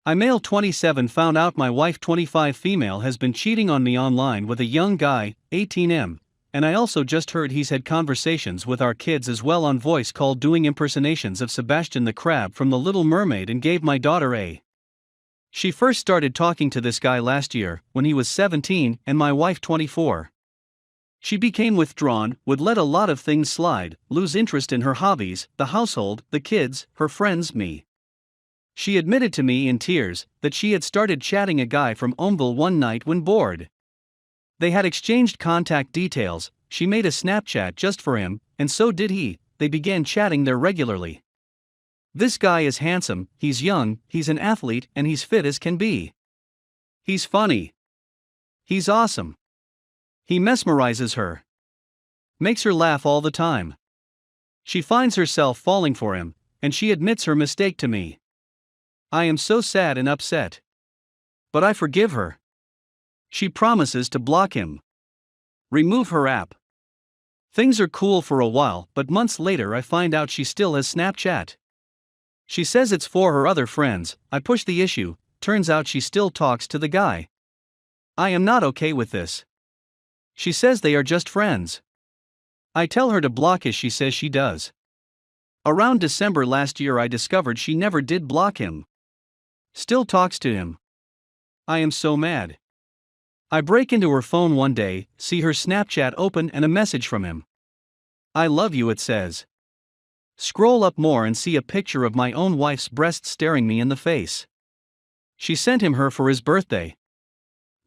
I male 27 found out my wife 25 female has been cheating on me online with a young guy, 18M, and I also just heard he's had conversations with our kids as well on voice call doing impersonations of Sebastian the Crab from The Little Mermaid and gave my daughter a. She first started talking to this guy last year, when he was 17 and my wife 24. She became withdrawn, would let a lot of things slide, lose interest in her hobbies, the household, the kids, her friends, me. She admitted to me in tears that she had started chatting a guy from Omville one night when bored. They had exchanged contact details, she made a Snapchat just for him, and so did he. They began chatting there regularly. This guy is handsome, he's young, he's an athlete, and he's fit as can be. He's funny. He's awesome. He mesmerizes her. Makes her laugh all the time. She finds herself falling for him, and she admits her mistake to me. I am so sad and upset. But I forgive her. She promises to block him. Remove her app. Things are cool for a while, but months later I find out she still has Snapchat. She says it's for her other friends. I push the issue, turns out she still talks to the guy. I am not okay with this. She says they are just friends. I tell her to block as she says she does. Around December last year I discovered she never did block him. Still talks to him. I am so mad. I break into her phone one day, see her Snapchat open and a message from him. I love you, it says. Scroll up more and see a picture of my own wife's breast staring me in the face. She sent him her for his birthday.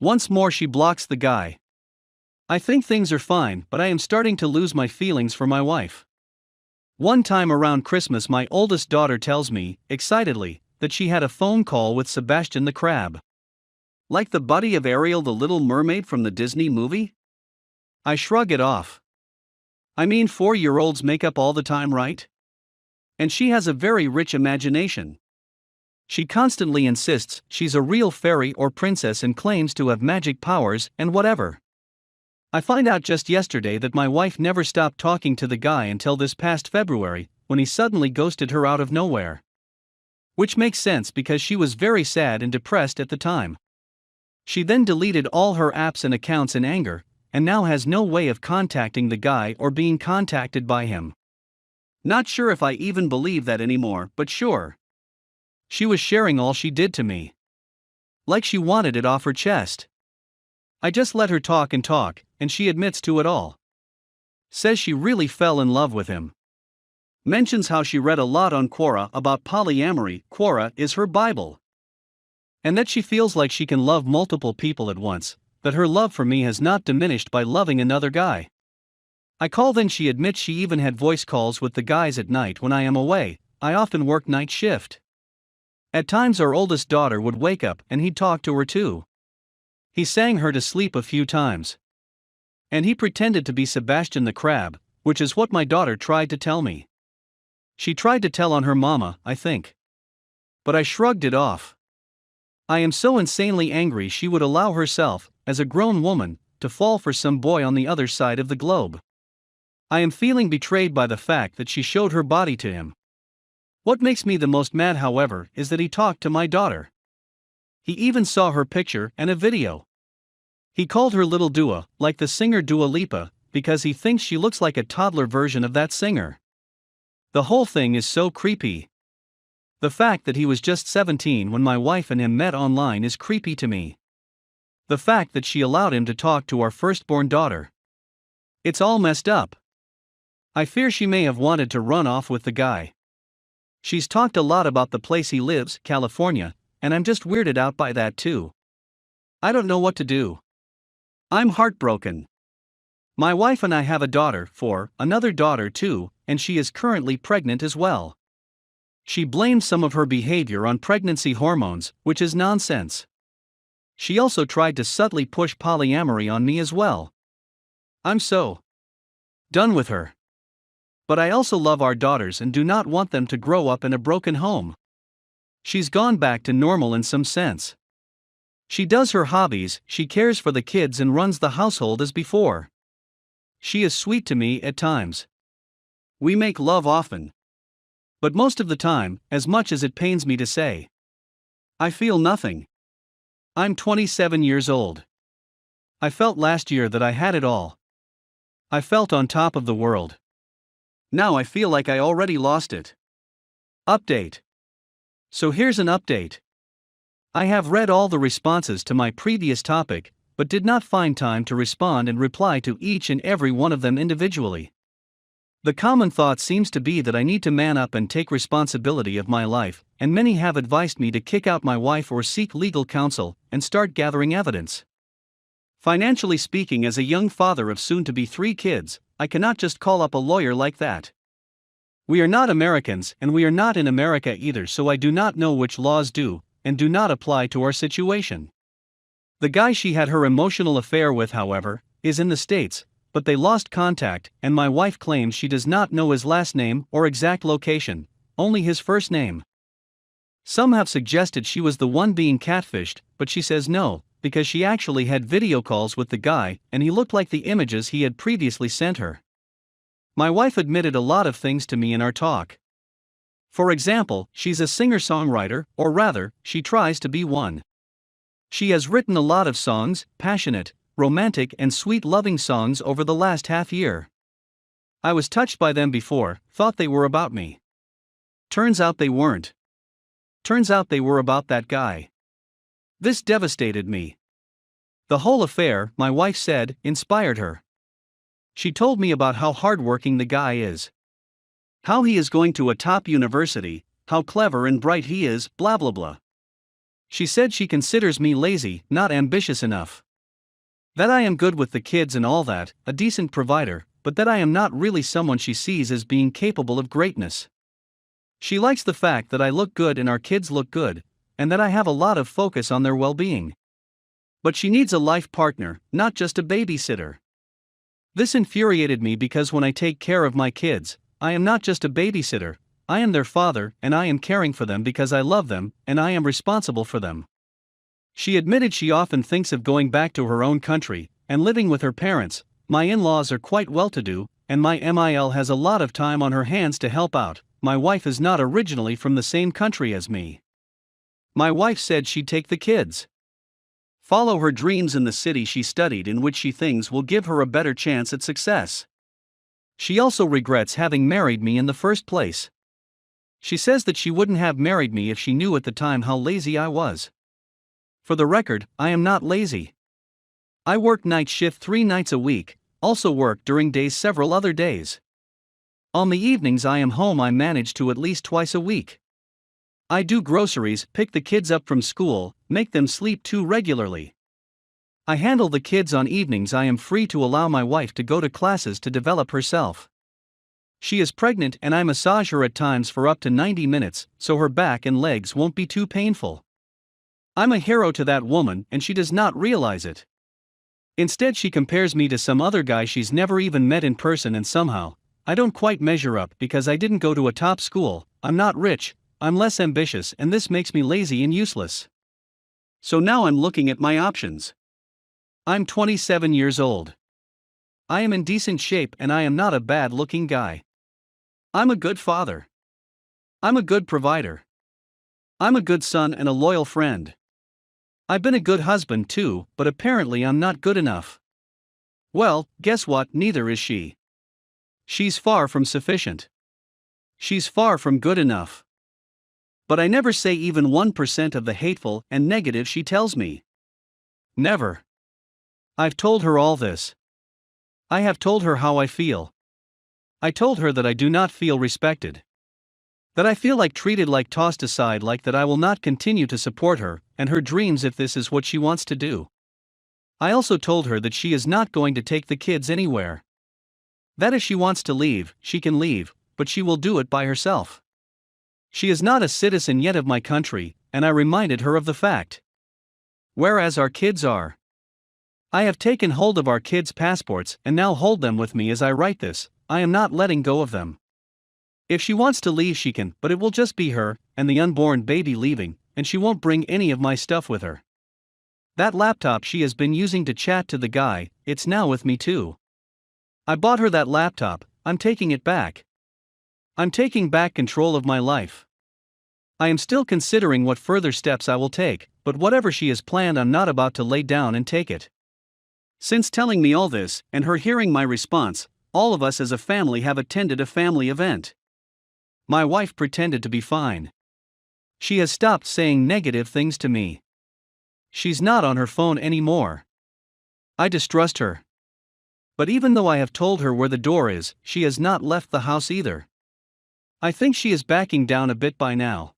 Once more she blocks the guy. I think things are fine, but I am starting to lose my feelings for my wife. One time around Christmas my oldest daughter tells me, excitedly, that she had a phone call with Sebastian the Crab. Like the buddy of Ariel the Little Mermaid from the Disney movie? I shrug it off. I mean, 4-year-olds make up all the time, right? And she has a very rich imagination. She constantly insists she's a real fairy or princess and claims to have magic powers and whatever. I find out just yesterday that my wife never stopped talking to the guy until this past February, when he suddenly ghosted her out of nowhere. Which makes sense because she was very sad and depressed at the time. She then deleted all her apps and accounts in anger, and now has no way of contacting the guy or being contacted by him. Not sure if I even believe that anymore, but sure. She was sharing all she did to me. Like she wanted it off her chest. I just let her talk, and she admits to it all. Says she really fell in love with him. Mentions how she read a lot on Quora about polyamory. Quora is her Bible. And that she feels like she can love multiple people at once, that her love for me has not diminished by loving another guy. I call, then she admits she even had voice calls with the guys at night when I am away. I often work night shift. At times our oldest daughter would wake up and he'd talk to her too. He sang her to sleep a few times. And he pretended to be Sebastian the Crab, which is what my daughter tried to tell me. She tried to tell on her mama, I think. But I shrugged it off. I am so insanely angry she would allow herself, as a grown woman, to fall for some boy on the other side of the globe. I am feeling betrayed by the fact that she showed her body to him. What makes me the most mad, however, is that he talked to my daughter. He even saw her picture and a video. He called her Little Dua, like the singer Dua Lipa, because he thinks she looks like a toddler version of that singer. The whole thing is so creepy. The fact that he was just 17 when my wife and him met online is creepy to me. The fact that she allowed him to talk to our firstborn daughter. It's all messed up. I fear she may have wanted to run off with the guy. She's talked a lot about the place he lives, California, and I'm just weirded out by that too. I don't know what to do. I'm heartbroken. My wife and I have a daughter, another daughter too, and she is currently pregnant as well. She blames some of her behavior on pregnancy hormones, which is nonsense. She also tried to subtly push polyamory on me as well. I'm so done with her. But I also love our daughters and do not want them to grow up in a broken home. She's gone back to normal in some sense. She does her hobbies, she cares for the kids and runs the household as before. She is sweet to me at times. We make love often. But most of the time, as much as it pains me to say. I feel nothing. I'm 27 years old. I felt last year that I had it all. I felt on top of the world. Now I feel like I already lost it. Update. So here's an update. I have read all the responses to my previous topic, but did not find time to respond and reply to each and every one of them individually. The common thought seems to be that I need to man up and take responsibility of my life, and many have advised me to kick out my wife or seek legal counsel and start gathering evidence. Financially speaking, as a young father of soon-to-be 3 kids, I cannot just call up a lawyer like that. We are not Americans and we are not in America either, so I do not know which laws do and do not apply to our situation. The guy she had her emotional affair with, however, is in the States, but they lost contact and my wife claims she does not know his last name or exact location, only his first name. Some have suggested she was the one being catfished, but she says no, because she actually had video calls with the guy and he looked like the images he had previously sent her. My wife admitted a lot of things to me in our talk. For example, she's a singer-songwriter, or rather, she tries to be one. She has written a lot of songs, passionate, romantic and sweet loving songs over the last half year. I was touched by them before, thought they were about me. Turns out they weren't. Turns out they were about that guy. This devastated me. The whole affair, my wife said, inspired her. She told me about how hardworking the guy is. How he is going to a top university, how clever and bright he is, blah blah blah. She said she considers me lazy, not ambitious enough. That I am good with the kids and all that, a decent provider, but that I am not really someone she sees as being capable of greatness. She likes the fact that I look good and our kids look good, and that I have a lot of focus on their well-being. But she needs a life partner, not just a babysitter. This infuriated me because when I take care of my kids, I am not just a babysitter, I am their father and I am caring for them because I love them and I am responsible for them. She admitted she often thinks of going back to her own country and living with her parents. My in-laws are quite well-to-do, and my MIL has a lot of time on her hands to help out. My wife is not originally from the same country as me. My wife said she'd take the kids. Follow her dreams in the city she studied in, which she thinks will give her a better chance at success. She also regrets having married me in the first place. She says that she wouldn't have married me if she knew at the time how lazy I was. For the record, I am not lazy. I work night shift 3 nights a week, also work during days several other days. On the evenings I am home. I manage to at least twice a week. I do groceries, pick the kids up from school, make them sleep too regularly. I handle the kids on evenings. I am free to allow my wife to go to classes to develop herself. She is pregnant and I massage her at times for up to 90 minutes, so her back and legs won't be too painful. I'm a hero to that woman and she does not realize it. Instead she compares me to some other guy she's never even met in person, and somehow, I don't quite measure up because I didn't go to a top school, I'm not rich, I'm less ambitious, and this makes me lazy and useless. So now I'm looking at my options. I'm 27 years old. I am in decent shape and I am not a bad-looking guy. I'm a good father. I'm a good provider. I'm a good son and a loyal friend. I've been a good husband too, but apparently I'm not good enough. Well, guess what? Neither is she. She's far from sufficient. She's far from good enough. But I never say even 1% of the hateful and negative she tells me. Never. I've told her all this. I have told her how I feel. I told her that I do not feel respected. That I feel like treated, like tossed aside, like that I will not continue to support her and her dreams if this is what she wants to do. I also told her that she is not going to take the kids anywhere. That if she wants to leave, she can leave, but she will do it by herself. She is not a citizen yet of my country, and I reminded her of the fact. Whereas our kids are. I have taken hold of our kids' passports and now hold them with me as I write this. I am not letting go of them. If she wants to leave she can, but it will just be her and the unborn baby leaving, and she won't bring any of my stuff with her. That laptop she has been using to chat to the guy, it's now with me too. I bought her that laptop, I'm taking it back. I'm taking back control of my life. I am still considering what further steps I will take, but whatever she has planned, I'm not about to lay down and take it. Since telling me all this, and her hearing my response, all of us as a family have attended a family event. My wife pretended to be fine. She has stopped saying negative things to me. She's not on her phone anymore. I distrust her. But even though I have told her where the door is, she has not left the house either. I think she is backing down a bit by now.